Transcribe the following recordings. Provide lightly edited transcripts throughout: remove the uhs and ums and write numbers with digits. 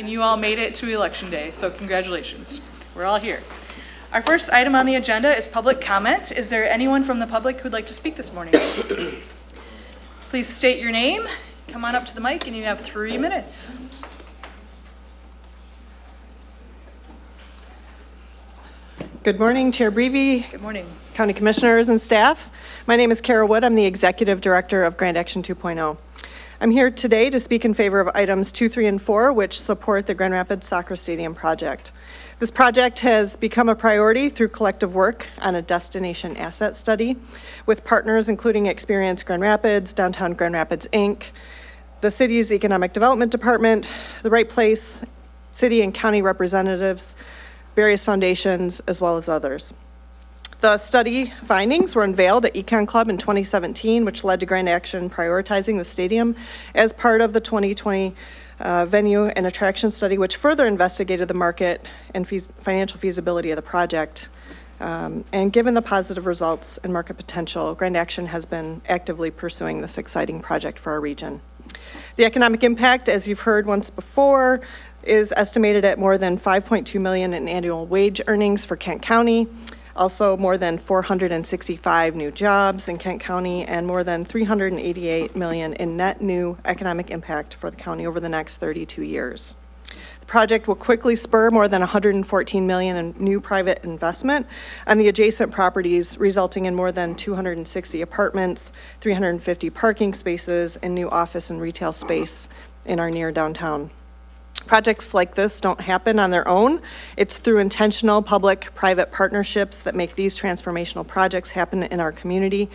and you all made it to Election Day, so congratulations. We're all here. Our first item on the agenda is public comment. Is there anyone from the public who'd like to speak this morning? Please state your name, come on up to the mic, and you have 3 minutes. Good morning, Chair Breevy. Good morning. County Commissioners and staff. My name is Kara Wood. I'm the Executive Director of Grand Action 2.0. I'm here today to speak in favor of items 2, 3, and 4, which support the Grand Rapids Soccer Stadium project. This project has become a priority through collective work on a destination asset study with partners including Experience Grand Rapids, Downtown Grand Rapids, Inc., the city's Economic Development Department, the Right Place, city and county representatives, various foundations, as well as others. The study findings were unveiled at Econ Club in 2017, which led to Grand Action prioritizing the stadium as part of the 2020 venue and attraction study, which further investigated the market and financial feasibility of the project. And given the positive results and market potential, Grand Action has been actively pursuing this exciting project for our region. The economic impact, as you've heard once before, is estimated at more than $5.2 million in annual wage earnings for Kent County, also more than 465 new jobs in Kent County, and more than $388 million in net new economic impact for the county over the next 32 years. The project will quickly spur more than $114 million in new private investment on the adjacent properties, resulting in more than 260 apartments, 350 parking spaces, and new office and retail space in our near downtown. Projects like this don't happen on their own. It's through intentional public-private partnerships that make these transformational projects happen in our community.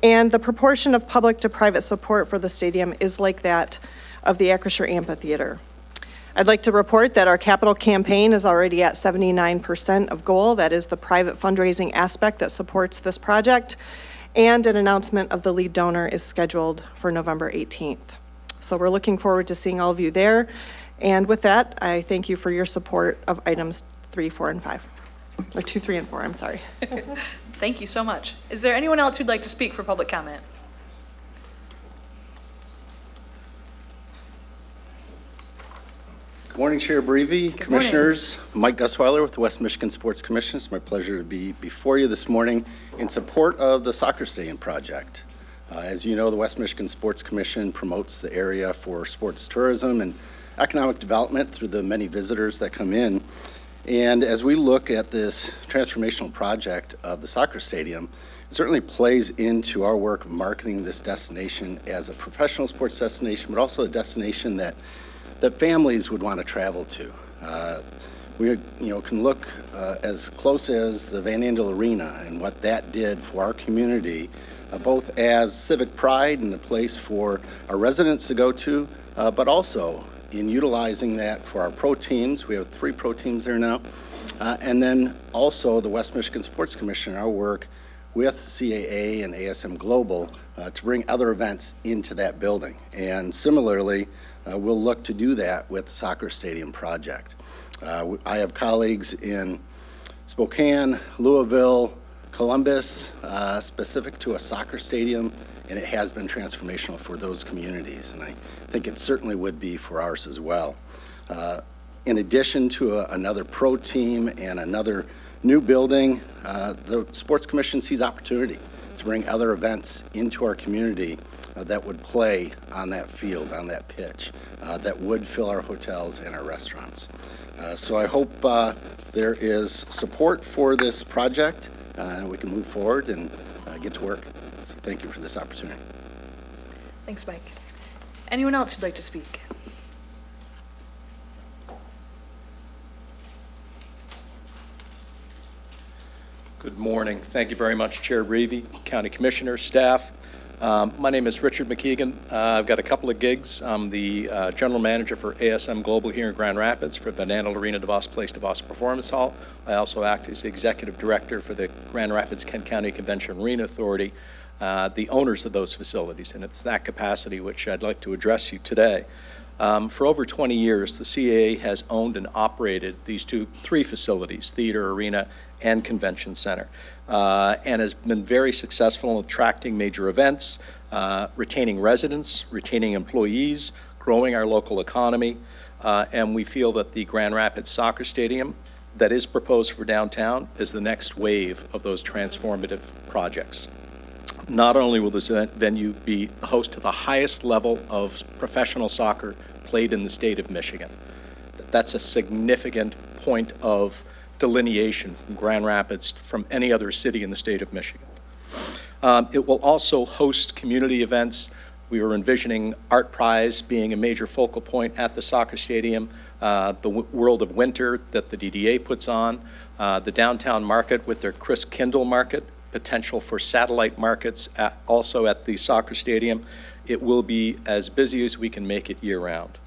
And the proportion of public to private support for the stadium is like that of the Acrisure Amphitheater. I'd like to report that our capital campaign is already at 79% of goal. That is the private fundraising aspect that supports this project. And an announcement of the lead donor is scheduled for November 18th. So we're looking forward to seeing all of you there. And with that, I thank you for your support of items 3, 4, and 5. Or 2, 3, and 4, I'm sorry. Thank you so much. Is there anyone else who'd like to speak for public comment? Good morning, Chair Breevy, Commissioners. Mike Gusweiler with the West Michigan Sports Commission. It's my pleasure to be before you this morning in support of the soccer stadium project. As you know, the West Michigan Sports Commission promotes the area for sports tourism and economic development through the many visitors that come in. And as we look at this transformational project of the soccer stadium, it certainly plays into our work of marketing this destination as a professional sports destination, but also a destination that families would want to travel to. We can look as close as the Van Andel Arena and what that did for our community, both as civic pride and a place for our residents to go to, but also in utilizing that for our pro teams. We have 3 pro teams there now. And then also the West Michigan Sports Commission, our work with CAA and ASM Global to bring other events into that building. And similarly, we'll look to do that with the soccer stadium project. I have colleagues in Spokane, Louisville, Columbus, specific to a soccer stadium, and it has been transformational for those communities, and I think it certainly would be for ours as well. In addition to another pro team and another new building, the Sports Commission sees opportunity to bring other events into our community that would play on that field, on that pitch, that would fill our hotels and our restaurants. So I hope there is support for this project, and we can move forward and get to work. So thank you for this opportunity. Thanks, Mike. Anyone else who'd like to speak? Good morning. Thank you very much, Chair Breevy, County Commissioners, staff. My name is Richard McKeegan. I've got a couple of gigs. I'm the General Manager for ASM Global here in Grand Rapids for Van Andel Arena, DeVos Place, DeVos Performance Hall. I also act as the Executive Director for the Grand Rapids Kent County Convention Arena Authority, the owners of those facilities, and it's that capacity which I'd like to address you today. For over 20 years, the CAA has owned and operated these 3 facilities, theater, arena, and convention center, and has been very successful in attracting major events, retaining residents, retaining employees, growing our local economy, and we feel that the Grand Rapids Soccer Stadium that is proposed for downtown is the next wave of those transformative projects. Not only will this venue be the host to the highest level of professional soccer played in the state of Michigan. That's a significant point of delineation from Grand Rapids from any other city in the state of Michigan. It will also host community events. We are envisioning Art Prize being a major focal point at the soccer stadium, the World of Winter that the DDA puts on, the downtown market with their Chris Kindle market, potential for satellite markets also at the soccer stadium. It will be as busy as we can make it year-round.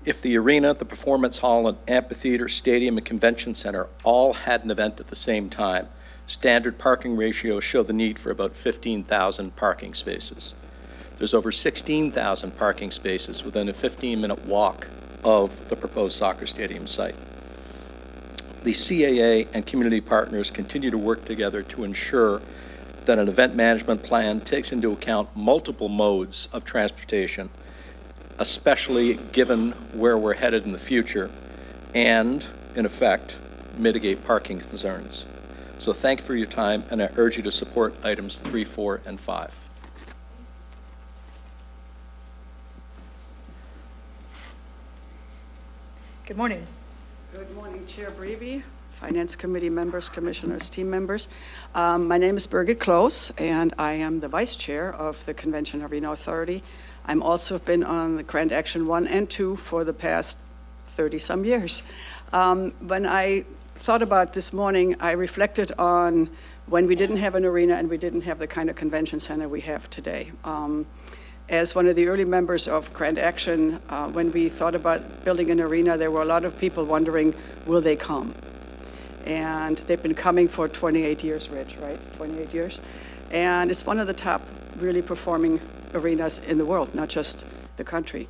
If the arena, the performance hall, and amphitheater, stadium, and convention center all had an event at the same time, standard parking ratios show the need for about 15,000 parking spaces. There's over 16,000 parking spaces within a 15-minute walk of the proposed soccer stadium site. The CAA and community partners continue to work together to ensure that an event management plan takes into account multiple modes of transportation, especially given where we're headed in the future, and, in effect, mitigate parking concerns. So thank you for your time, and I urge you to support items 3, 4, and 5. Good morning. Good morning, Chair Breivy, Finance Committee members, commissioners, team members. My name is Birgit Close, and I am the Vice Chair of the Convention Arena Authority. I'm also been on the Grant Action 1 and 2 for the past 30-some years. When I thought about this morning, I reflected on when we didn't have an arena and we didn't have the kind of convention center we have today. As one of the early members of Grant Action, when we thought about building an arena, there were a lot of people wondering, will they come? And they've been coming for 28 years, Rich, right? 28 years. And it's one of the top really performing arenas in the world, not just the country.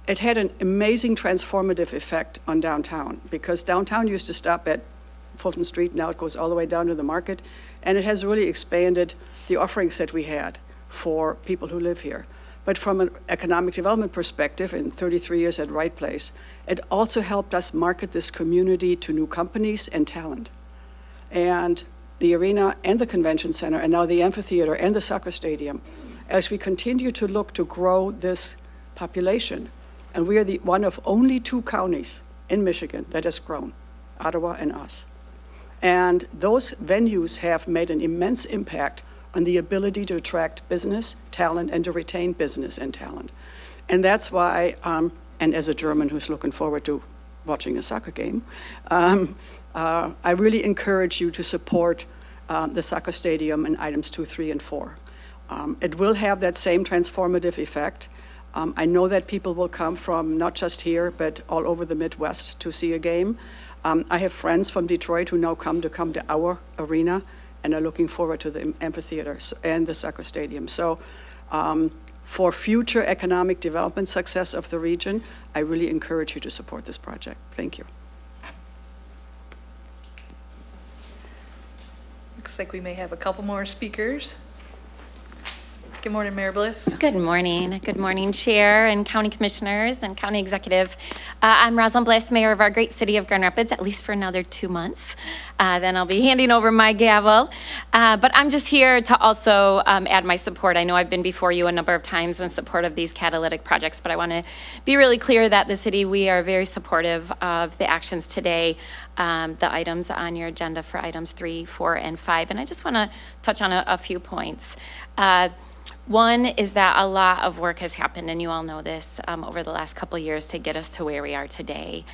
It had an amazing transformative effect on downtown, because downtown used to stop at Fulton Street, now it goes all the way down to the market, and it has really expanded the offerings that we had for people who live here. But from an economic development perspective, in 33 years at Right Place, it also helped us market this community to new companies and talent. And the arena and the convention center, and now the amphitheater and the soccer stadium, as we continue to look to grow this population, and we are one of only 2 counties in Michigan that has grown, Ottawa and us. And those venues have made an immense impact on the ability to attract business, talent, and to retain business and talent. And that's why, and as a German who's looking forward to watching a soccer game, I really encourage you to support the soccer stadium in items 2, 3, and 4. It will have that same transformative effect. I know that people will come from not just here, but all over the Midwest to see a game. I have friends from Detroit who now come to our arena and are looking forward to the amphitheaters and the soccer stadium. So for future economic development success of the region, I really encourage you to support this project. Thank you. Looks like we may have a couple more speakers. Good morning, Mayor Bliss. Good morning. Good morning, Chair and County Commissioners and County Executive. I'm Rosalind Bliss, Mayor of our great city of Grand Rapids, at least for another 2 months. Then I'll be handing over my gavel. But I'm just here to also add my support. I know I've been before you a number of times in support of these catalytic projects, but I want to be really clear that the city, we are very supportive of the actions today, the items on your agenda for items 3, 4, and 5. And I just want to touch on a few points. One is that a lot of work has happened, and you all know this, over the last couple of years to get us to where we are today.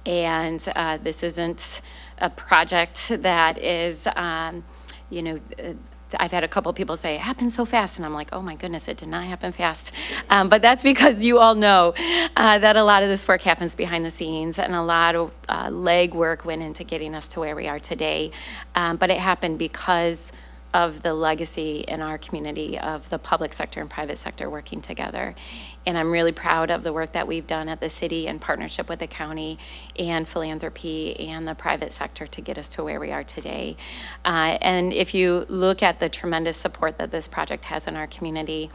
And this isn't a project that is, I've had a couple of people say, it happened so fast, and I'm like, oh my goodness, it did not happen fast. But that's because you all know that a lot of this work happens behind the scenes, and a lot of legwork went into getting us to where we are today. But it happened because of the legacy in our community of the public sector and private sector working together. And I'm really proud of the work that we've done at the city in partnership with the county and philanthropy and the private sector to get us to where we are today. And if you look at the tremendous support that this project has in our community,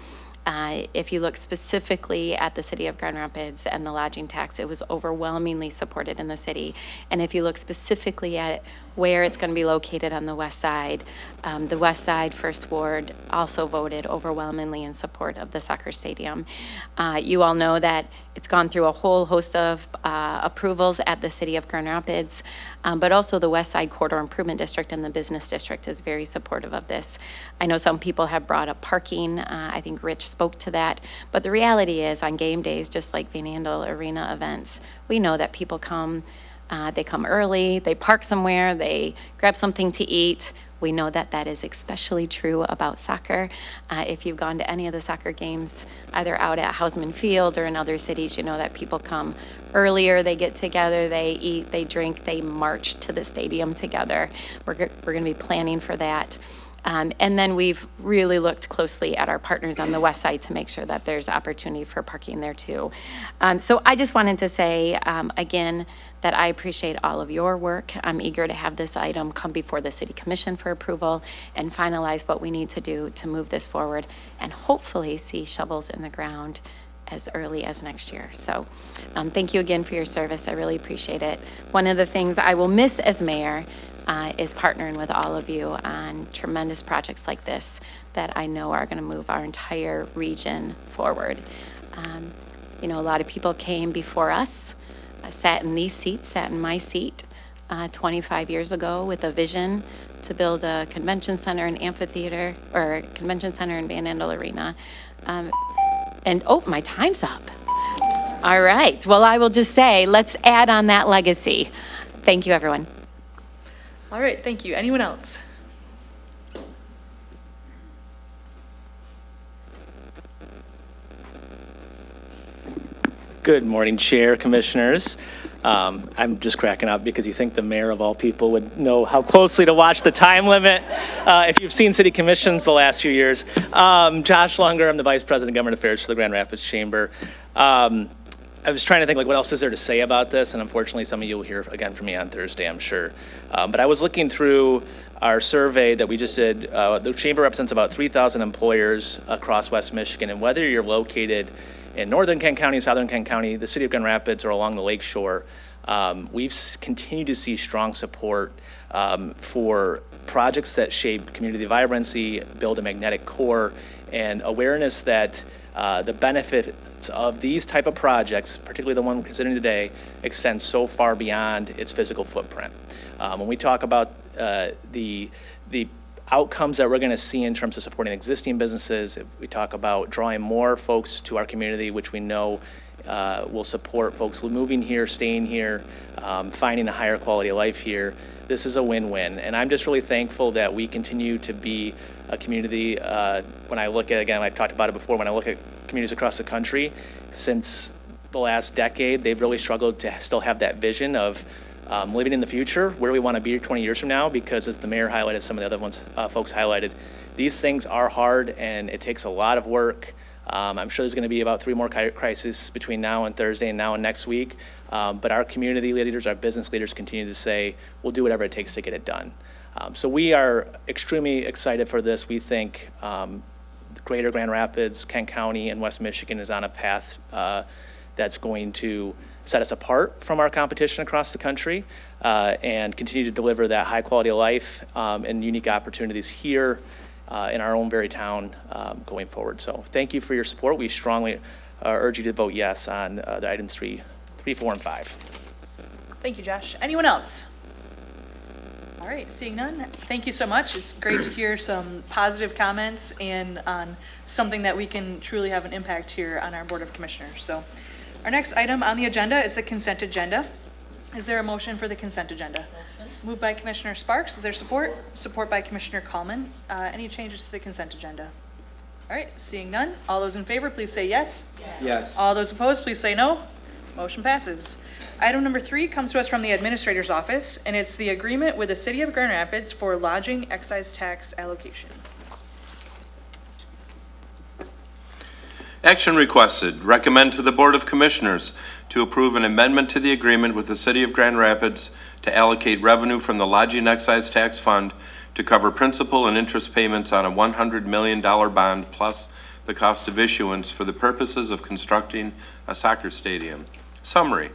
If you look specifically at the city of Grand Rapids and the lodging tax, it was overwhelmingly supported in the city. And if you look specifically at where it's going to be located on the west side, the west side First Ward also voted overwhelmingly in support of the soccer stadium. You all know that it's gone through a whole host of approvals at the city of Grand Rapids, but also the West Side Corridor Improvement District and the Business District is very supportive of this. I know some people have brought up parking. I think Rich spoke to that. But the reality is, on game days, just like Van Andel Arena events, we know that people come, they come early, they park somewhere, they grab something to eat. We know that that is especially true about soccer. If you've gone to any of the soccer games, either out at Hausman Field or in other cities, you know that people come earlier, they get together, they eat, they drink, they march to the stadium together. We're going to be planning for that. And then we've really looked closely at our partners on the west side to make sure that there's opportunity for parking there too. So I just wanted to say, again, that I appreciate all of your work. I'm eager to have this item come before the City Commission for approval and finalize what we need to do to move this forward and hopefully see shovels in the ground as early as next year. So thank you again for your service. I really appreciate it. One of the things I will miss as mayor is partnering with all of you on tremendous projects like this that I know are going to move our entire region forward. You know, a lot of people came before us, sat in these seats, sat in my seat 25 years ago with a vision to build a convention center and amphitheater, or a convention center in Van Andel Arena. And oh, my time's up. All right. Well, I will just say, let's add on that legacy. Thank you, everyone. All right, thank you. Anyone else? Good morning, Chair, Commissioners. I'm just cracking up because you think the mayor of all people would know how closely to watch the time limit if you've seen city commissions the last few years. Josh Lunger, I'm the Vice President of Government Affairs for the Grand Rapids Chamber. I was trying to think, like, what else is there to say about this? And unfortunately, some of you will hear again from me on Thursday, I'm sure. But I was looking through our survey that we just did. The Chamber represents about 3,000 employers across West Michigan. And whether you're located in northern Kent County, southern Kent County, the city of Grand Rapids, or along the lake shore, we've continued to see strong support for projects that shape community vibrancy, build a magnetic core, and awareness that the benefits of these type of projects, particularly the one we're considering today, extend so far beyond its physical footprint. When we talk about the outcomes that we're going to see in terms of supporting existing businesses, if we talk about drawing more folks to our community, which we know will support folks moving here, staying here, finding a higher quality of life here, this is a win-win. And I'm just really thankful that we continue to be a community. When I look at, again, I've talked about it before, when I look at communities across the country, since the last decade, they've really struggled to still have that vision of living in the future, where do we want to be 20 years from now? Because as the mayor highlighted, some of the other ones folks highlighted, these things are hard and it takes a lot of work. I'm sure there's going to be about 3 more crises between now and Thursday and now and next week. But our community leaders, our business leaders continue to say, we'll do whatever it takes to get it done. So we are extremely excited for this. We think Greater Grand Rapids, Kent County, and West Michigan is on a path that's going to set us apart from our competition across the country and continue to deliver that high quality of life and unique opportunities here in our own very town going forward. So thank you for your support. We strongly urge you to vote yes on the items 3, 4, and 5. Thank you, Josh. Anyone else? All right, seeing none, thank you so much. It's great to hear some positive comments and on something that we can truly have an impact here on our Board of Commissioners. So our next item on the agenda is the consent agenda. Is there a motion for the consent agenda? Motion. Moved by Commissioner Sparks. Is there support? Support by Commissioner Kallman. Any changes to the consent agenda? All right, seeing none. All those in favor, please say yes. Yes. All those opposed, please say no. Motion passes. Item number 3 comes to us from the Administrator's Office, and it's the agreement with the City of Grand Rapids for lodging excise tax allocation. Action requested. Recommend to the Board of Commissioners to approve an amendment to the agreement with the City of Grand Rapids to allocate revenue from the Lodging Excise Tax Fund to cover principal and interest payments on a $100 million bond plus the cost of issuance for the purposes of constructing a soccer stadium. Summary.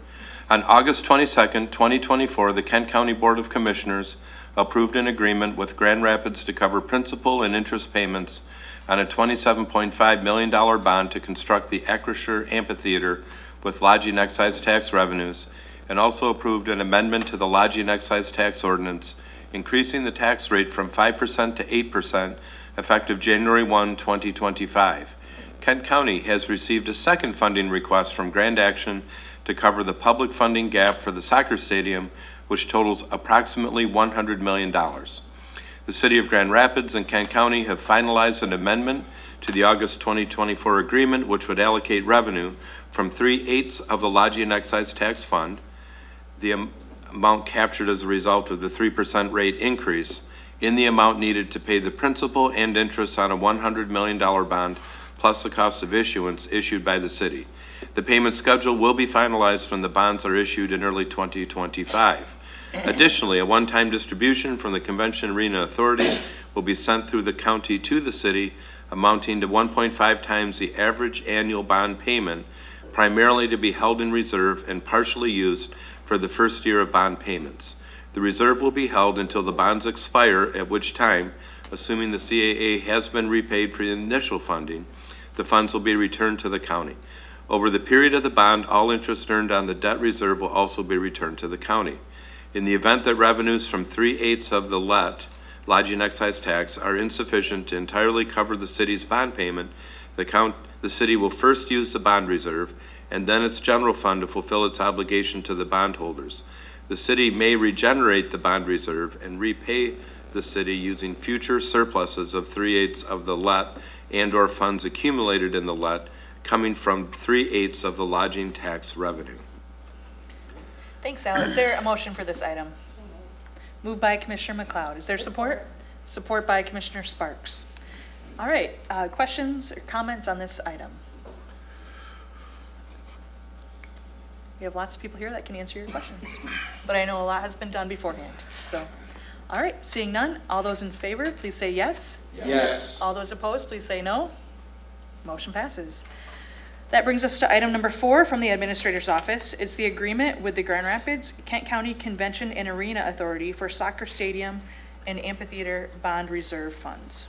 On August 22nd, 2024, the Kent County Board of Commissioners approved an agreement with Grand Rapids to cover principal and interest payments on a $27.5 million bond to construct the Acrisure Amphitheater with lodging excise tax revenues, and also approved an amendment to the lodging excise tax ordinance, increasing the tax rate from 5% to 8% effective January 1, 2025. Kent County has received a second funding request from Grand Action to cover the public funding gap for the soccer stadium, which totals approximately $100 million. The City of Grand Rapids and Kent County have finalized an amendment to the August 2024 agreement, which would allocate revenue from 3/8 of the lodging excise tax fund, the amount captured as a result of the 3% rate increase, in the amount needed to pay the principal and interest on a $100 million bond, plus the cost of issuance issued by the city. The payment schedule will be finalized when the bonds are issued in early 2025. Additionally, a one-time distribution from the Convention Arena Authority will be sent through the county to the city, amounting to 1.5 times the average annual bond payment, primarily to be held in reserve and partially used for the first year of bond payments. The reserve will be held until the bonds expire, at which time, assuming the CAA has been repaid for the initial funding, the funds will be returned to the county. Over the period of the bond, all interest earned on the debt reserve will also be returned to the county. In the event that revenues from 3/8 of the lodging excise tax are insufficient to entirely cover the city's bond payment, the city will first use the bond reserve and then its general fund to fulfill its obligation to the bondholders. The city may regenerate the bond reserve and repay the city using future surpluses of 3/8 of the and/or funds accumulated in the coming from 3/8 of the lodging tax revenue. Thanks, Al. Is there a motion for this item? Moved by Commissioner McLeod. Is there support? Support by Commissioner Sparks. All right, questions or comments on this item? We have lots of people here that can answer your questions, but I know a lot has been done beforehand. So, all right, seeing none, all those in favor, please say yes. Yes. All those opposed, please say no. Motion passes. That brings us to item number 4 from the Administrator's Office. It's the agreement with the Grand Rapids Kent County Convention and Arena Authority for soccer stadium and amphitheater bond reserve funds.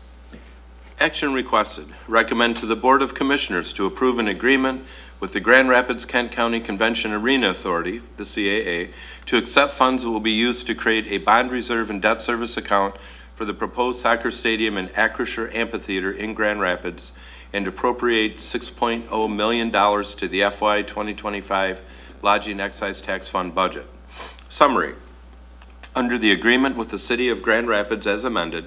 Action requested. Recommend to the Board of Commissioners to approve an agreement with the Grand Rapids Kent County Convention Arena Authority, the CAA, to accept funds that will be used to create a bond reserve and debt service account for the proposed soccer stadium and Acrisure Amphitheater in Grand Rapids, and appropriate $6.0 million to the FY 2025 Lodging Excise Tax Fund budget. Summary. Under the agreement with the City of Grand Rapids as amended,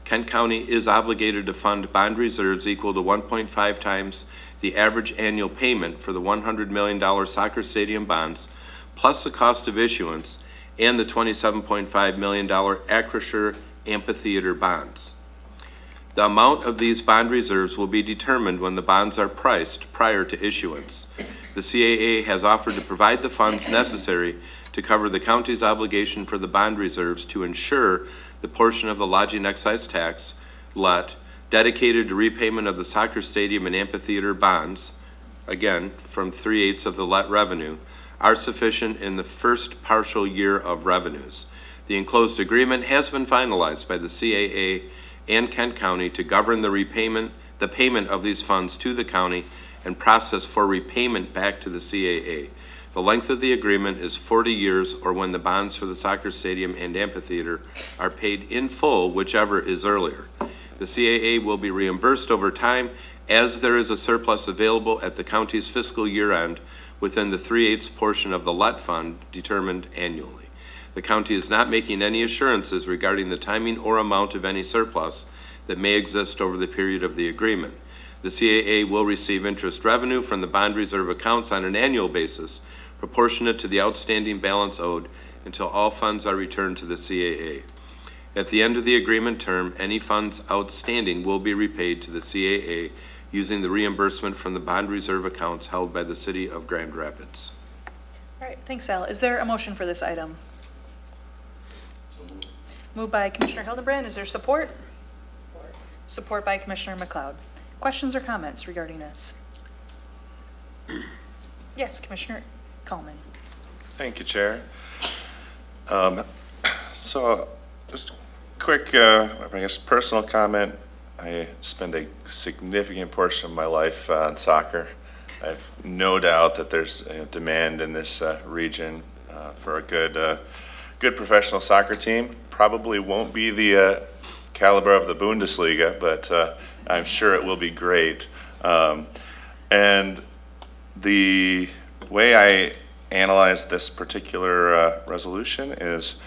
Kent County is obligated to fund bond reserves equal to 1.5 times the average annual payment for the $100 million soccer stadium bonds, plus the cost of issuance, and the $27.5 million Acrisure Amphitheater bonds. The amount of these bond reserves will be determined when the bonds are priced prior to issuance. The CAA has offered to provide the funds necessary to cover the county's obligation for the bond reserves to ensure the portion of the lodging excise tax, dedicated to repayment of the soccer stadium and amphitheater bonds, again, from 3/8 of the revenue, are sufficient in the first partial year of revenues. The enclosed agreement has been finalized by the CAA and Kent County to govern the payment of these funds to the county and process for repayment back to the CAA. The length of the agreement is 40 years, or when the bonds for the soccer stadium and amphitheater are paid in full, whichever is earlier. The CAA will be reimbursed over time as there is a surplus available at the county's fiscal year end within the 3/8 portion of the fund determined annually. The county is not making any assurances regarding the timing or amount of any surplus that may exist over the period of the agreement. The CAA will receive interest revenue from the bond reserve accounts on an annual basis, proportionate to the outstanding balance owed, until all funds are returned to the CAA. At the end of the agreement term, any funds outstanding will be repaid to the CAA using the reimbursement from the bond reserve accounts held by the City of Grand Rapids. All right, thanks, Al. Is there a motion for this item? Moved by Commissioner Hildebrand. Is there support? Support by Commissioner McLeod. questions or comments regarding this? Yes, Commissioner Coleman. Thank you, Chair. So just a quick, I guess, personal comment. I spend a significant portion of my life on soccer. I have no doubt that there's a demand in this region for a good professional soccer team. Probably won't be the caliber of the Bundesliga, but I'm sure it will be great. And the way I analyze this particular resolution is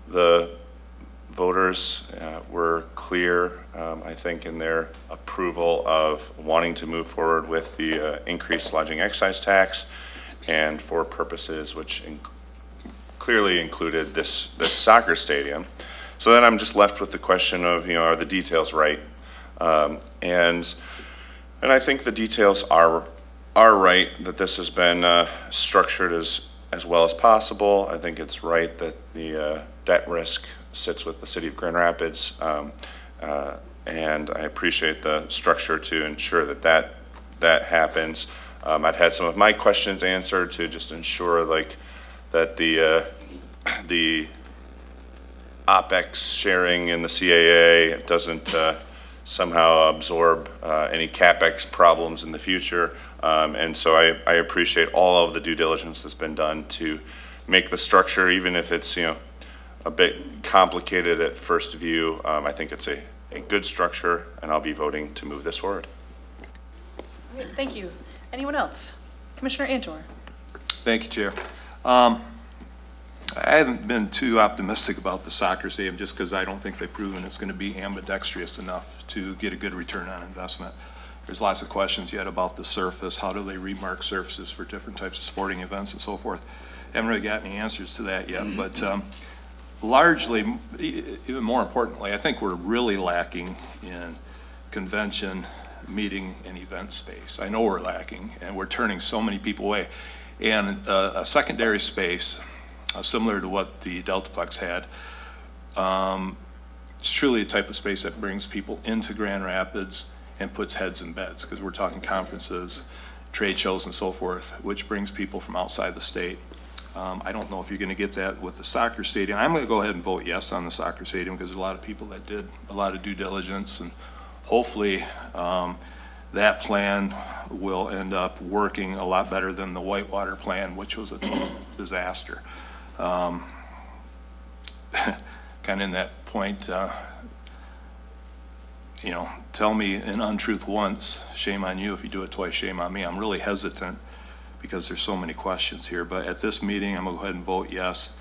the voters were clear, I think, in their approval of wanting to move forward with the increased lodging excise tax, and for purposes which clearly included this soccer stadium. So then I'm just left with the question of, are the details right? And I think the details are right, that this has been structured as well as possible. I think it's right that the debt risk sits with the city of Grand Rapids, and I appreciate the structure to ensure that happens. I've had some of my questions answered to just ensure that the OpEx sharing in the CAA doesn't somehow absorb any CapEx problems in the future. And so I appreciate all of the due diligence that's been done to make the structure, even if it's, a bit complicated at first view. I think it's a good structure, and I'll be voting to move this forward. All right, thank you. Anyone else? Commissioner Antor. Thank you, Chair. I haven't been too optimistic about the soccer stadium just because I don't think they've proven it's going to be ambidextrous enough to get a good return on investment. There's lots of questions yet about the surface. How do they remark surfaces for different types of sporting events and so forth? Haven't really got any answers to that yet, but largely, even more importantly, I think we're really lacking in convention, meeting, and event space. I know we're lacking, and we're turning so many people away. And a secondary space, similar to what the Deltaplex had, it's truly a type of space that brings people into Grand Rapids and puts heads in beds, because we're talking conferences, trade shows, and so forth, which brings people from outside the state. I don't know if you're going to get that with the soccer stadium. I'm going to go ahead and vote yes on the soccer stadium because there's a lot of people that did a lot of due diligence, and hopefully that plan will end up working a lot better than the Whitewater plan, which was a total disaster. Kind of in that point, tell me an untruth once, shame on you. If you do it twice, shame on me. I'm really hesitant because there's so many questions here. But at this meeting, I'm going to go ahead and vote yes,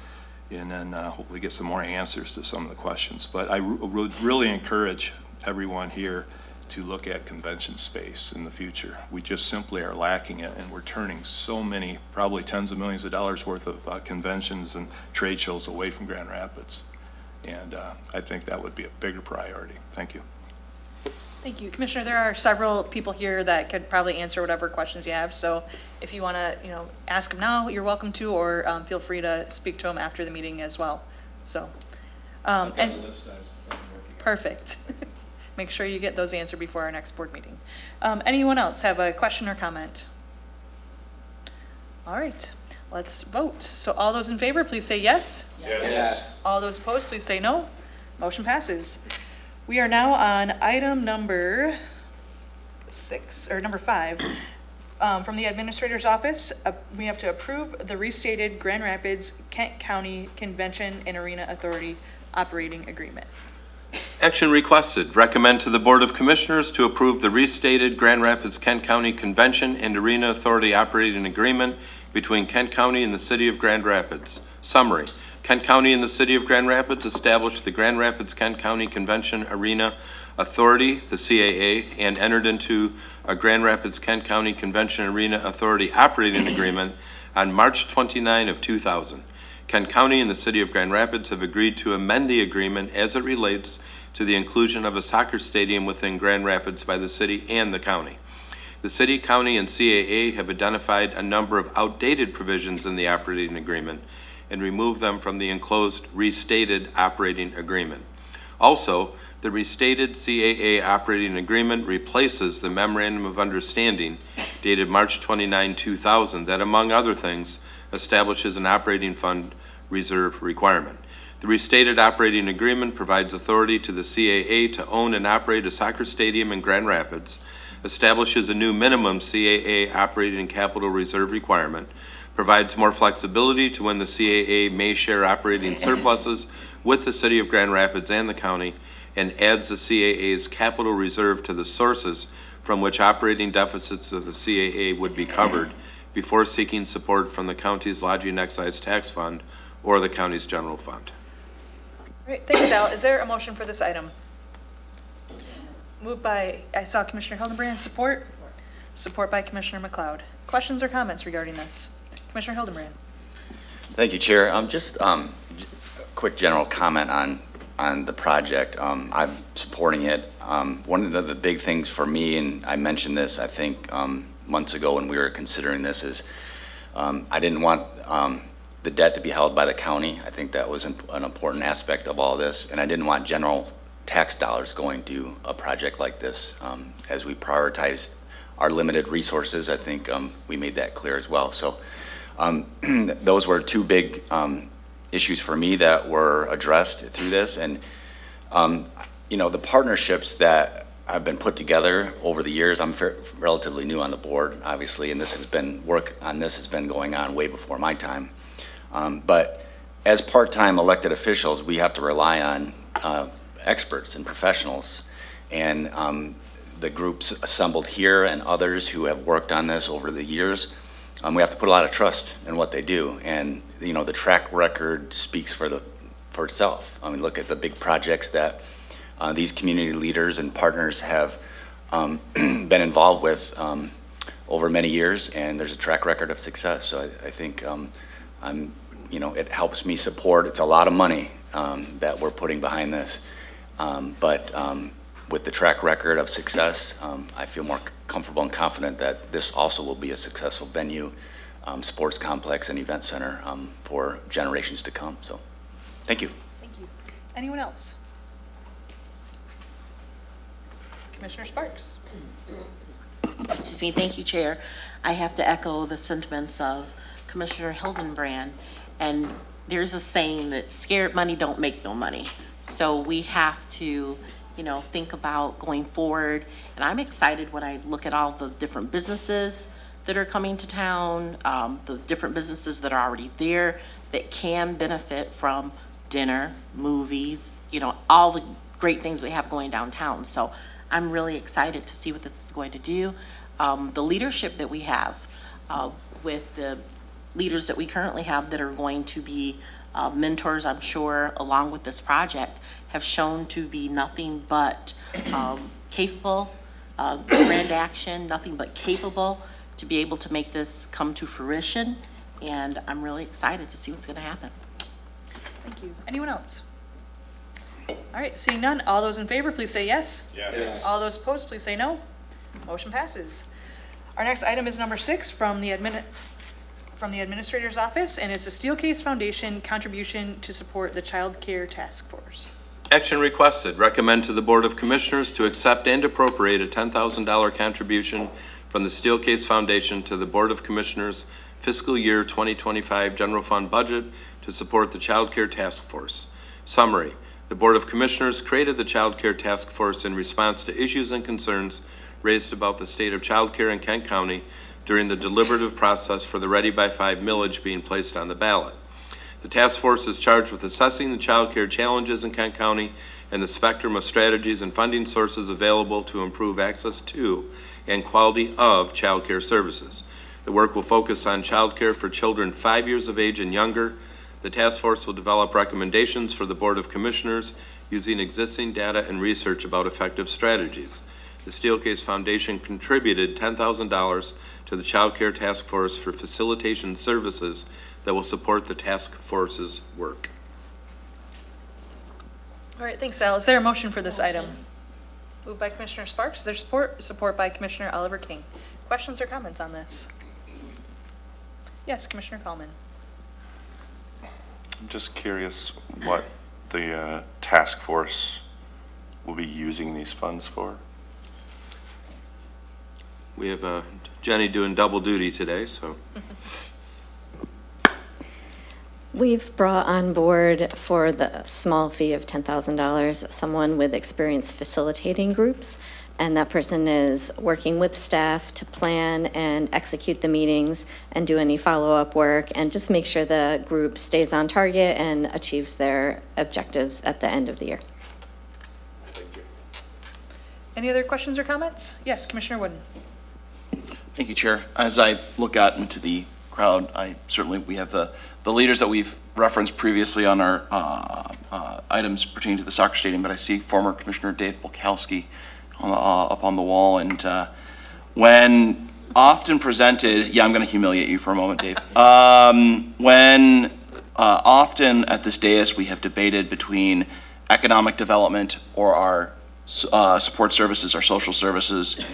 and then hopefully get some more answers to some of the questions. But I would really encourage everyone here to look at convention space in the future. We just simply are lacking it, and we're turning so many, probably tens of millions of dollars worth of conventions and trade shows away from Grand Rapids. And I think that would be a bigger priority. Thank you. Thank you. Commissioner, there are several people here that could probably answer whatever questions you have. So if you want to, ask them now, you're welcome to, or feel free to speak to them after the meeting as well. So, perfect. Make sure you get those answered before our next board meeting. Anyone else have a question or comment? All right, let's vote. So all those in favor, please say yes. Yes. All those opposed, please say no. Motion passes. We are now on item number 5. From the Administrator's Office, we have to approve the restated Grand Rapids Kent County Convention and Arena Authority operating agreement. Action requested. Recommend to the Board of Commissioners to approve the restated Grand Rapids Kent County Convention and Arena Authority operating agreement between Kent County and the City of Grand Rapids. Summary. Kent County and the City of Grand Rapids established the Grand Rapids Kent County Convention Arena Authority, the CAA, and entered into a Grand Rapids Kent County Convention Arena Authority operating agreement on March 29 of 2000. Kent County and the City of Grand Rapids have agreed to amend the agreement as it relates to the inclusion of a soccer stadium within Grand Rapids by the city and the county. The city, county, and CAA have identified a number of outdated provisions in the operating agreement and removed them from the enclosed restated operating agreement. Also, The restated CAA operating agreement replaces the memorandum of understanding dated March 29, 2000, that among other things establishes an operating fund reserve requirement. The restated operating agreement provides authority to the CAA to own and operate a soccer stadium in Grand Rapids, establishes a new minimum CAA operating capital reserve requirement, provides more flexibility to when the CAA may share operating surpluses with the city of Grand Rapids and the county, and adds the CAA's capital reserve to the sources from which operating deficits of the CAA would be covered before seeking support from the county's lodging excise tax fund or the county's general fund. All right, thanks, Al. Is there a motion for this item? Moved by, I saw Commissioner Hildenbrand, support? Support by Commissioner McLeod. Questions or comments regarding this? Commissioner Hildenbrand. Thank you, Chair. Just a quick general comment on the project. I'm supporting it. One of the big things for me, and I mentioned this, I think, months ago when we were considering this, is I didn't want the debt to be held by the county. I think that was an important aspect of all this, and I didn't want general tax dollars going to a project like this. As we prioritized our limited resources, I think we made that clear as well. So those were two big issues for me that were addressed through this. And, you know, the partnerships that have been put together over the years, I'm relatively new on the board, obviously, and work on this has been going on way before my time. But as part-time elected officials, we have to rely on experts and professionals. And the groups assembled here and others who have worked on this over the years, we have to put a lot of trust in what they do. And, you know, the track record speaks for itself. I mean, look at the big projects that these community leaders and partners have been involved with over many years, and there's a track record of success. So I think you know, it helps me support. It's a lot of money that we're putting behind this, but with the track record of success, I feel more comfortable and confident that this also will be a successful venue, sports complex, and event center for generations to come. So, thank you. Thank you. Anyone else? Commissioner Sparks. Excuse me, thank you, Chair. I have to echo the sentiments of Commissioner Hildenbrand, and there's a saying that scared money don't make no money. So we have to, you know, think about going forward, and I'm excited when I look at all the different businesses that are coming to town, the different businesses that are already there that can benefit from dinner, movies, you know, all the great things we have going downtown. So I'm really excited to see what this is going to do. The leadership that we have with the leaders that we currently have that are going to be mentors, I'm sure, along with this project, have shown to be nothing but capable, grand action, nothing but capable to be able to make this come to fruition. And I'm really excited to see what's going to happen. Thank you. Anyone else? All right, seeing none, all those in favor, please say yes. Yes. All those opposed, please say no. Motion passes. Our next item is number 6 from the Administrator's Office, and it's the Steelcase Foundation contribution to support the Child Care Task Force. Action requested. Recommend to the Board of Commissioners to accept and appropriate a $10,000 contribution from the Steelcase Foundation to the Board of Commissioners fiscal year 2025 general fund budget to support the Child Care Task Force. Summary. The Board of Commissioners created the Child Care Task Force in response to issues and concerns raised about the state of child care in Kent County during the deliberative process for the Ready by 5 millage being placed on the ballot. The task force is charged with assessing the child care challenges in Kent County and the spectrum of strategies and funding sources available to improve access to and quality of child care services. The work will focus on child care for children 5 years of age and younger. The task force will develop recommendations for the Board of Commissioners using existing data and research about effective strategies. The Steelcase Foundation contributed $10,000 to the Child Care Task Force for facilitation services that will support the task force's work. All right, thanks, Al. Is there a motion for this item? Moved by Commissioner Sparks. Is there support? Support by Commissioner Oliver King. Questions or comments on this? Yes, Commissioner Coleman. I'm just curious what the task force we'll be using these funds for? We have Jenny doing double duty today, so. We've brought on board for the small fee of $10,000, someone with experience facilitating groups, and that person is working with staff to plan and execute the meetings and do any follow-up work and just make sure the group stays on target and achieves their objectives at the end of the year. Any other questions or comments? Yes, Commissioner Wooden. Thank you, Chair. As I look out into the crowd, we have the leaders that we've referenced previously on our items pertaining to the soccer stadium, but I see former Commissioner Dave Bulkowski up on the wall. And when often presented, I'm going to humiliate you for a moment, Dave. When often at this dais we have debated between economic development or our support services, our social services,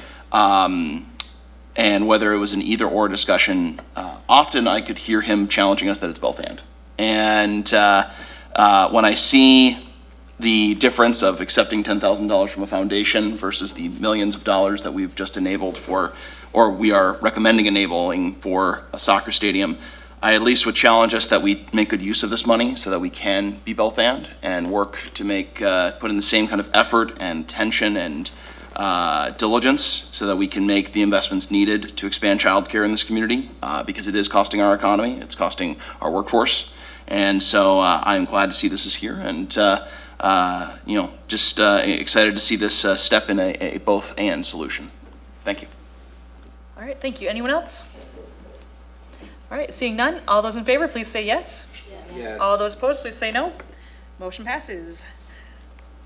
and whether it was an either-or discussion, often I could hear him challenging us that it's both and. And when I see the difference of accepting $10,000 from a foundation versus the millions of dollars that we've just enabled for, or we are recommending enabling for a soccer stadium, I at least would challenge us that we make good use of this money so that we can be both and work to make, put in the same kind of effort and attention and diligence so that we can make the investments needed to expand childcare in this community, because it is costing our economy, it's costing our workforce. And so I'm glad to see this is here, and just excited to see this step in a both and solution. Thank you. All right, thank you. Anyone else? All right, seeing none, all those in favor, please say yes. Yes. All those opposed, please say no. Motion passes.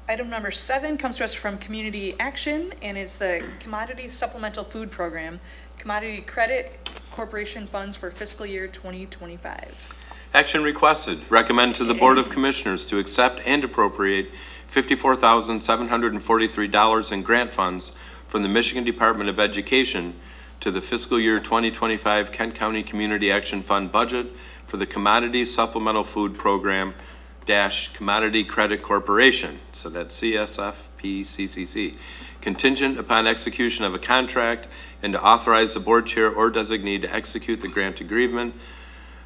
Item number 7 comes to us from Community Action, and it's the Commodity Supplemental Food Program, Commodity Credit Corporation funds for fiscal year 2025. Action requested. Recommend to the Board of Commissioners to accept and appropriate $54,743 in grant funds from the Michigan Department of Education to the fiscal year 2025 Kent County Community Action Fund budget for the Commodity Supplemental Food Program Commodity Credit Corporation, so that's CSFPCCC, contingent upon execution of a contract, and to authorize the board chair or designee to execute the grant agreement,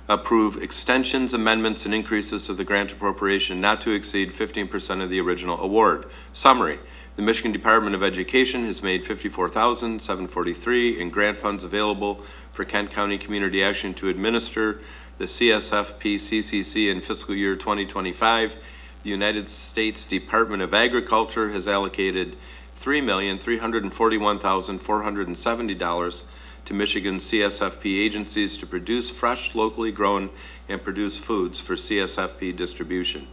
approve extensions, amendments, and increases to the grant appropriation not to exceed 15% of the original award. Summary: the Michigan Department of Education has made $54,743 in grant funds available for Kent County Community Action to administer the CSFP-CCC in fiscal year 2025. The United States Department of Agriculture has allocated $3,341,470 to Michigan CSFP agencies to produce fresh, locally grown, and produced foods for CSFP distribution.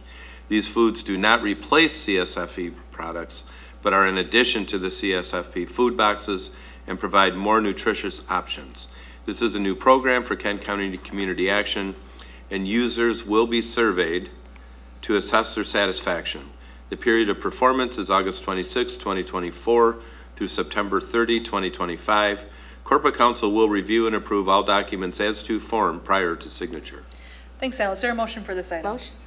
These foods do not replace CSFP products, but are in addition to the CSFP food boxes and provide more nutritious options. This is a new program for Kent County Community Action, and users will be surveyed to assess their satisfaction. The period of performance is August 26, 2024 through September 30, 2025. Corporate Counsel will review and approve all documents as to form prior to signature. Thanks, Al. Is there a motion for this item? Motion.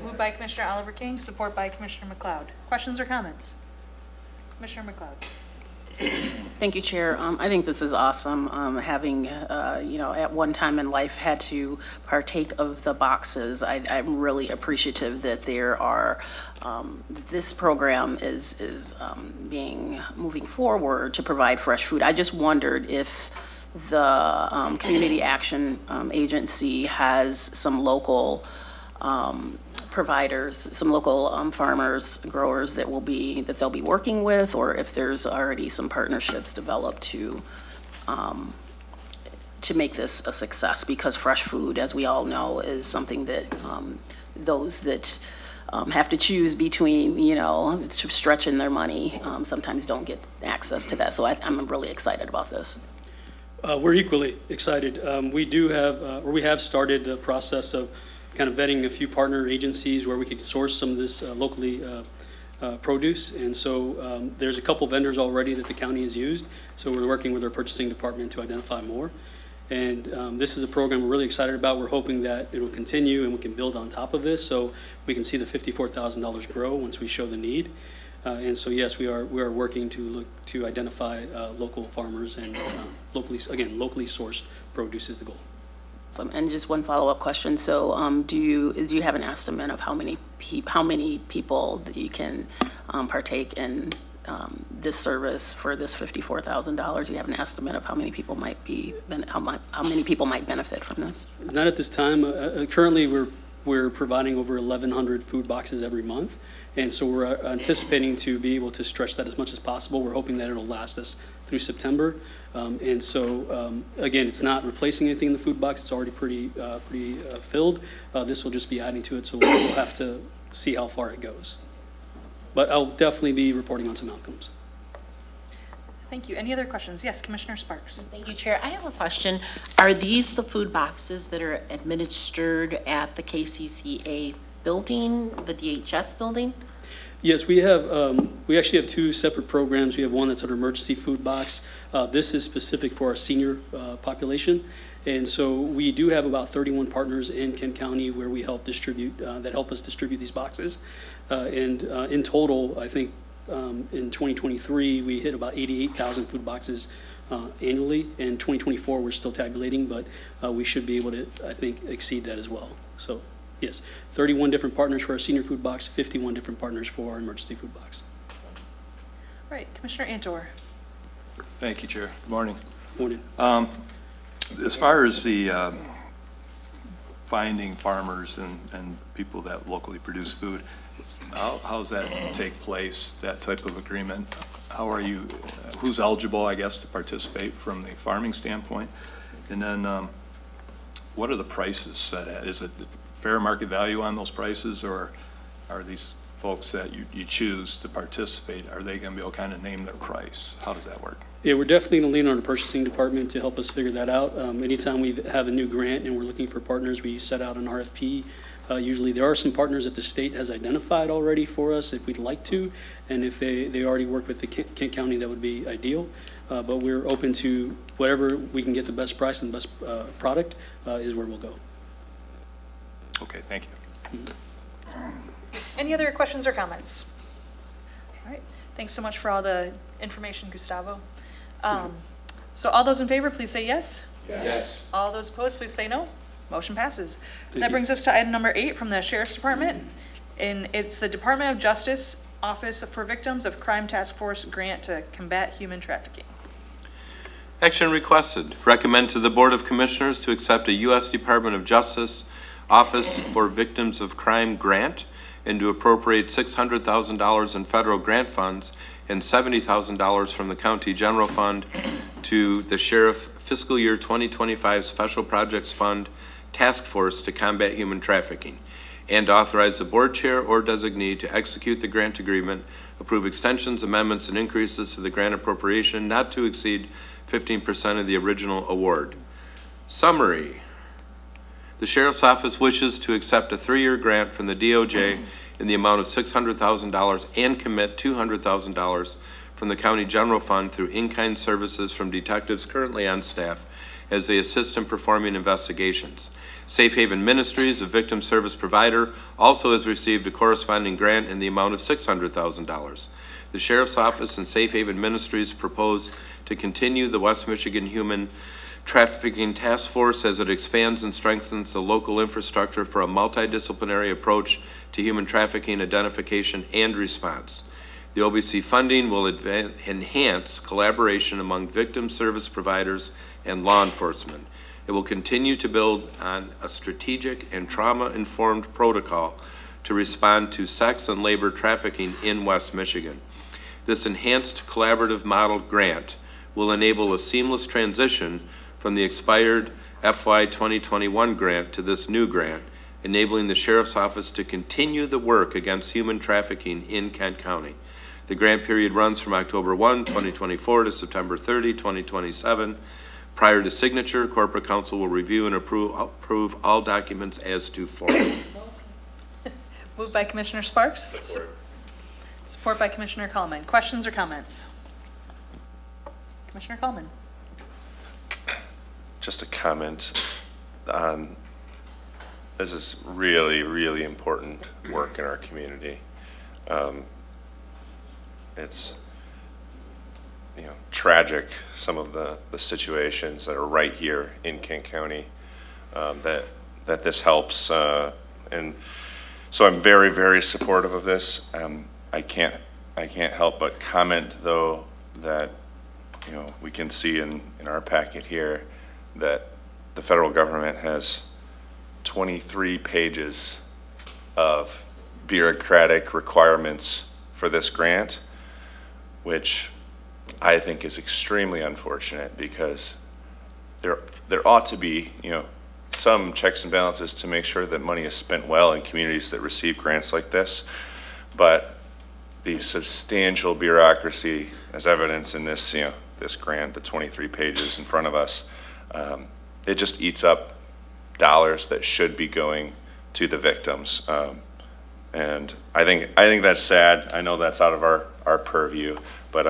Moved by Commissioner Oliver King, support by Commissioner McLeod. Questions or comments? Commissioner McLeod. Thank you, Chair. I think this is awesome. Having, at one time in life had to partake of the boxes, I'm really appreciative that there are, this program is moving forward to provide fresh food. I just wondered if the Community Action Agency has some local providers, some local farmers, growers that they'll be working with, or if there's already some partnerships developed to make this a success, because fresh food, as we all know, is something that those that have to choose between, stretching their money, sometimes don't get access to that. So I'm really excited about this. We're equally excited. We have started the process of kind of vetting a few partner agencies where we could source some of this locally produce. And so there's a couple vendors already that the county has used. So we're working with our purchasing department to identify more. And this is a program we're really excited about. We're hoping that it will continue and we can build on top of this so we can see the $54,000 grow once we show the need. And so, yes, we are working to look to identify local farmers and locally sourced produce is the goal. And just one follow-up question. So do you have an estimate of how many people that you can partake in this service for this $54,000? Do you have an estimate of how many people might benefit from this? Not at this time. Currently, we're providing over 1,100 food boxes every month. And so we're anticipating to be able to stretch that as much as possible. We're hoping that it'll last us through September. And so, again, it's not replacing anything in the food box. It's already pretty filled. This will just be adding to it, so we'll have to see how far it goes. But I'll definitely be reporting on some outcomes. Thank you. Any other questions? Yes, Commissioner Sparks. Thank you, Chair. I have a question. Are these the food boxes that are administered at the KCCA building, the DHS building? Yes, we actually have two separate programs. We have one that's an emergency food box. This is specific for our senior population. And so we do have about 31 partners in Kent County where we help distribute, that help us distribute these boxes. And in total, I think in 2023, we hit about 88,000 food boxes annually. In 2024, we're still tabulating, but we should be able to, I think, exceed that as well. So yes, 31 different partners for our senior food box, 51 different partners for our emergency food box. All right, Commissioner Antor. Thank you, Chair. Good morning. Morning. As far as the finding farmers and people that locally produce food, how does that take place, that type of agreement? How are you, who's eligible, I guess, to participate from the farming standpoint? And then what are the prices set at? Is it fair market value on those prices, or are these folks that you choose to participate, are they going to be able to kind of name their price? How does that work? Yeah, we're definitely going to lean on the purchasing department to help us figure that out. Anytime we have a new grant and we're looking for partners, we set out an RFP. Usually there are some partners that the state has identified already for us if we'd like to, and if they already work with the Kent County, that would be ideal. But we're open to whatever we can get the best price and the best product is where we'll go. Okay, thank you. Any other questions or comments? All right, thanks so much for all the information, Gustavo. So all those in favor, please say yes. Yes. All those opposed, please say no. Motion passes. Thank That you. brings us to item number 8 from the Sheriff's Department. And it's the Department of Justice Office for Victims of Crime Task Force grant to combat human trafficking. Action requested. Recommend to the Board of Commissioners to accept a U.S. Department of Justice Office for Victims of Crime grant and to appropriate $600,000 in federal grant funds and $70,000 from the County General Fund to the Sheriff Fiscal Year 2025 Special Projects Fund Task Force to combat human trafficking, and authorize the board chair or designee to execute the grant agreement, approve extensions, amendments, and increases to the grant appropriation not to exceed 15% of the original award. Summary. The Sheriff's Office wishes to accept a 3-year grant from the DOJ in the amount of $600,000 and commit $200,000 from the County General Fund through in-kind services from detectives currently on staff as they assist in performing investigations. Safe Haven Ministries, a victim service provider, also has received a corresponding grant in the amount of $600,000. The Sheriff's Office and Safe Haven Ministries propose to continue the West Michigan Human Trafficking Task Force as it expands and strengthens the local infrastructure for a multidisciplinary approach to human trafficking identification and response. The OVC funding will enhance collaboration among victim service providers and law enforcement. It will continue to build on a strategic and trauma-informed protocol to respond to sex and labor trafficking in West Michigan. This enhanced collaborative model grant will enable a seamless transition from the expired FY 2021 grant to this new grant, enabling the Sheriff's Office to continue the work against human trafficking in Kent County. The grant period runs from October 1, 2024 to September 30, 2027. Prior to signature, Corporate Counsel will review and approve all documents as to form. Moved by Commissioner Sparks. Support by Commissioner Coleman. Questions or comments? Commissioner Coleman. Just a comment on, this is really, really important work in our community. it's, tragic, some of the situations that are right here in Kent County, that this helps. And so I'm very, very supportive of this. I can't help but comment, though, that, we can see in our packet here that the federal government has 23 pages of bureaucratic requirements for this grant, which I think is extremely unfortunate, because there ought to be, some checks and balances to make sure that money is spent well in communities that receive grants like this. But the substantial bureaucracy, as evidenced in this, this grant, the 23 pages in front of us, it just eats up dollars that should be going to the victims. And I think that's sad. I know that's out of our purview, but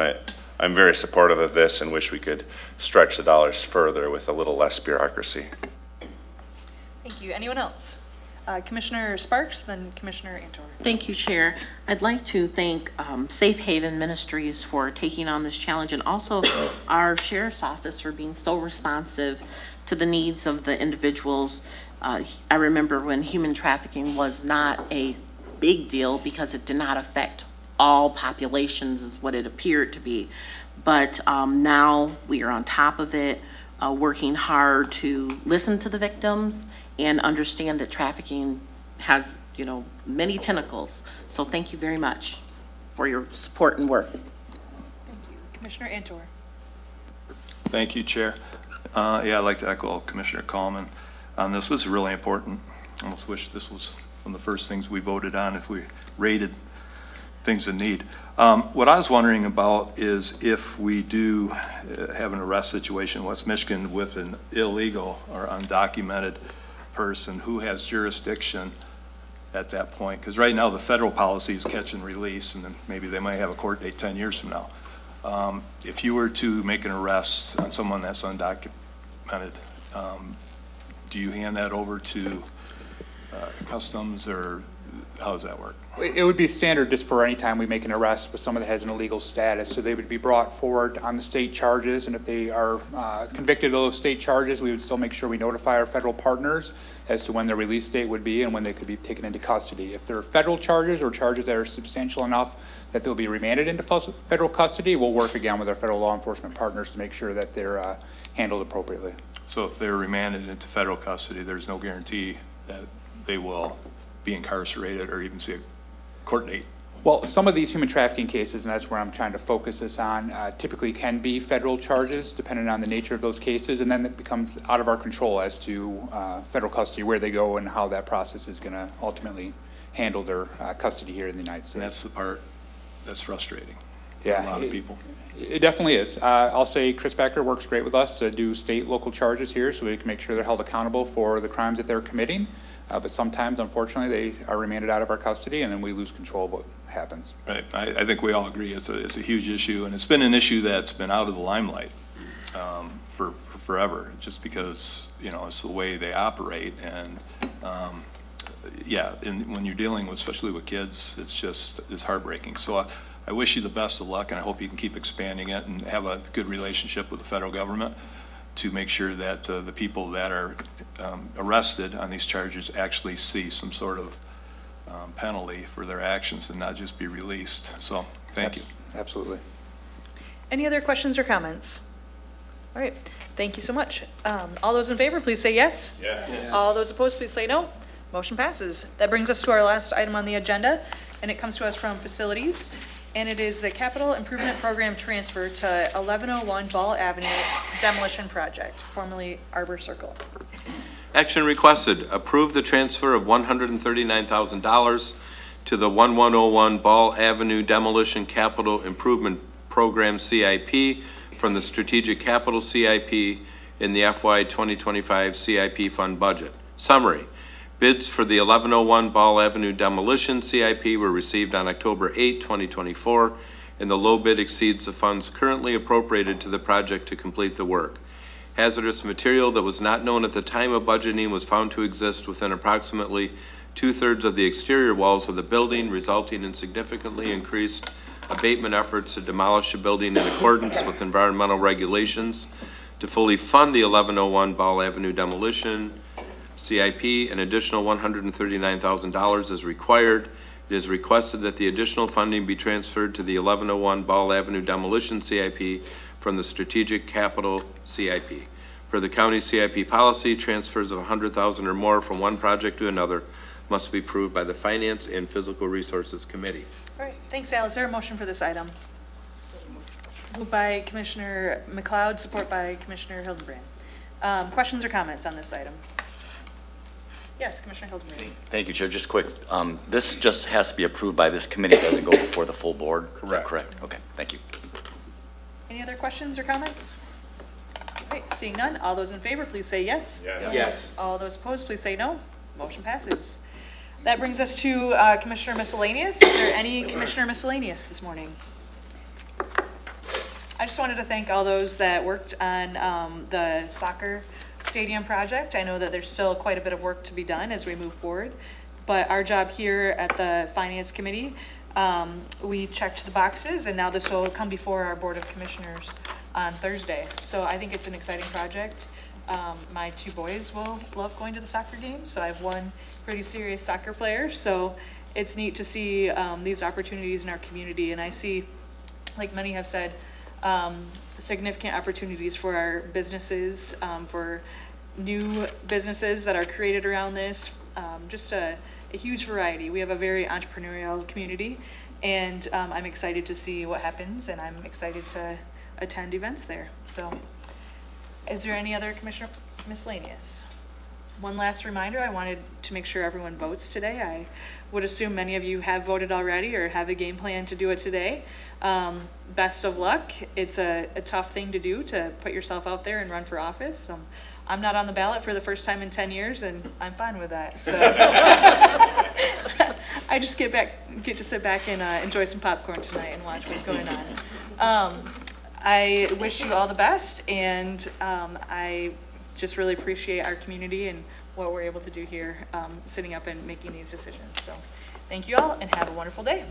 I'm very supportive of this and wish we could stretch the dollars further with a little less bureaucracy. Thank you. Anyone else? Commissioner Sparks, then Commissioner Antor. Thank you, Chair. I'd like to thank Safe Haven Ministries for taking on this challenge, and also our Sheriff's Office for being so responsive to the needs of the individuals. I remember when human trafficking was not a big deal because it did not affect all populations, is what it appeared to be. But now we are on top of it, working hard to listen to the victims and understand that trafficking has, many tentacles. So thank you very much for your support and work. Thank you. Commissioner Antor. Thank you, Chair. I'd like to echo Commissioner Coleman on this. This is really important. I almost wish this was one of the first things we voted on if we rated things in need. What I was wondering about is if we do have an arrest situation in West Michigan with an illegal or undocumented person, who has jurisdiction at that point? Because right now the federal policy is catch and release, and then maybe they might have a court date 10 years from now. If you were to make an arrest on someone that's undocumented, do you hand that over to Customs, or how does that work? It would be standard just for any time we make an arrest with someone that has an illegal status. So they would be brought forward on the state charges, and if they are convicted of those state charges, we would still make sure we notify our federal partners as to when their release date would be and when they could be taken into custody. If they're federal charges or charges that are substantial enough that they'll be remanded into federal custody, we'll work again with our federal law enforcement partners to make sure that they're handled appropriately. So if they're remanded into federal custody, there's no guarantee that they will be incarcerated or even see a court date? Well, some of these human trafficking cases, and that's where I'm trying to focus this on, typically can be federal charges depending on the nature of those cases, and then it becomes out of our control as to federal custody, where they go and how that process is going to ultimately handle their custody here in the United States. And that's the part that's frustrating for a lot of people. It definitely is. I'll say Chris Becker works great with us to do state, local charges here so we can make sure they're held accountable for the crimes that they're committing. But sometimes, unfortunately, they are remanded out of our custody, and then we lose control of what happens. Right. I think we all agree it's a huge issue, and it's been an issue that's been out of the limelight for forever, just because, it's the way they operate. And, when you're dealing with, especially with kids, it's heartbreaking. So I wish you the best of luck, and I hope you can keep expanding it and have a good relationship with the federal government to make sure that the people that are arrested on these charges actually see some sort of penalty for their actions and not just be released. So, thank you. Absolutely. Any other questions or comments? All right, thank you so much. All those in favor, please say yes. Yes. All those opposed, please say no. Motion passes. That brings us to our last item on the agenda, and it comes to us from Facilities, and it is the Capital Improvement Program transfer to 1101 Ball Avenue Demolition Project, formerly Arbor Circle. Action requested, approve the transfer of $139,000 to the 1101 Ball Avenue Demolition Capital Improvement Program CIP from the Strategic Capital CIP in the FY 2025 CIP fund budget. Summary, bids for the 1101 Ball Avenue Demolition CIP were received on October 8, 2024, and the low bid exceeds the funds currently appropriated to the project to complete the work. Hazardous material that was not known at the time of budgeting was found to exist within approximately 2/3 of the exterior walls of the building, resulting in significantly increased abatement efforts to demolish a building in accordance with environmental regulations, to fully fund the 1101 Ball Avenue demolition CIP. An additional $139,000 is required. It is requested that the additional funding be transferred to the 1101 Ball Avenue demolition CIP from the Strategic Capital CIP. Per the county CIP policy, transfers of $100,000 or more from one project to another must be approved by the Finance and Physical Resources Committee. All right, thanks, Al. Is there a motion for this item? Moved by Commissioner McLeod, support by Commissioner Hildenbrand. Questions or comments on this item? Yes, Commissioner Hildenbrand. Thank you, Chair. Just quick, this just has to be approved by this committee, doesn't go before the full board? Is that correct? Okay, thank you. Any other questions or comments? All right, seeing none, all those in favor, please say yes. Yes. All those opposed, please say no. Motion passes. That brings us to Commissioner Miscellaneous. Is there any Commissioner Miscellaneous this morning? I just wanted to thank all those that worked on the soccer stadium project. I know that there's still quite a bit of work to be done as we move forward, but our job here at the Finance Committee, we checked the boxes, and now this will come before our Board of Commissioners on Thursday. So I think it's an exciting project. My two boys will love going to the soccer games, so I have one pretty serious soccer player. So it's neat to see these opportunities in our community, and I see, like many have said, significant opportunities for our businesses, for new businesses that are created around this, just a huge variety. We have a very entrepreneurial community, and I'm excited to see what happens, and I'm excited to attend events there. So is there any other Commissioner Miscellaneous? One last reminder, I wanted to make sure everyone votes today. I would assume many of you have voted already or have a game plan to do it today. Best of luck. It's a tough thing to do, to put yourself out there and run for office. I'm not on the ballot for the first time in 10 years, and I'm fine with that. So I just get to sit back and enjoy some popcorn tonight and watch what's going on. I wish you all the best, and I just really appreciate our community and what we're able to do here, sitting up and making these decisions. So thank you all, and have a wonderful day.